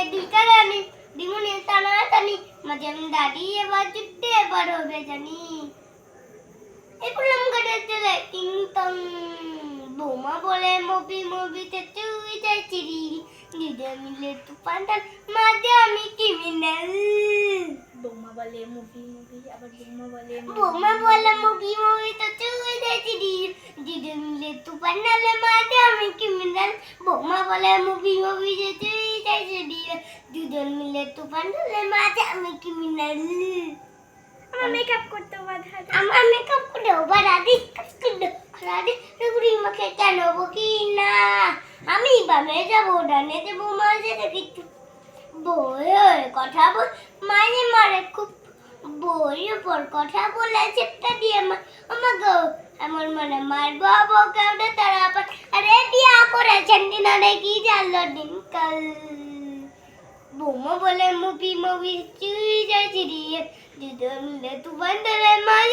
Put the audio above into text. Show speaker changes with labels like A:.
A: দুইটা রানী দিমুনি টানাটানি মাঝাম দাঁড়িয়ে বাজুতে এবার হবে জানি এই পুলাম গাড়ির চলে টিং টং বৌমা বলে মুভি মুভিতে তুই যাই চিরি দুজন মিলে তুফানটান মাঝে আমি ক্রিমিনাল
B: বৌমা বলে মুভি মুভি আবার
A: বৌমা বলে মুভি মুভিতে তুই যাই চিরি দুজন মিলে তুফানটান মাঝে আমি ক্রিমিনাল বৌমা বলে মুভি মুভিতে তুই যাই চিরি দুজন মিলে তুফানটান মাঝে আমি ক্রিমিনাল
B: আমার মেকআপ করতে বাধা
A: আমার মেকআপ করে বাড়াদি রাদি রুগরি মাকে জানাবো কি না আমি বামে যাবো ডানে দেবো মাঝে দেখি বই কথা বল মাঝে মারে খুব বই উপর কথা বলে চেপটা দিয়ে আমাকে এমন মানে মার বাবা কেউটা তারা আবার আরে বিয়া করেছেন দিনারে কি জানলো দিনকাল বৌমা বলে মুভি মুভি চুই যাচ্ছি রে দুজন মিলে তুফান ধরে মাঝে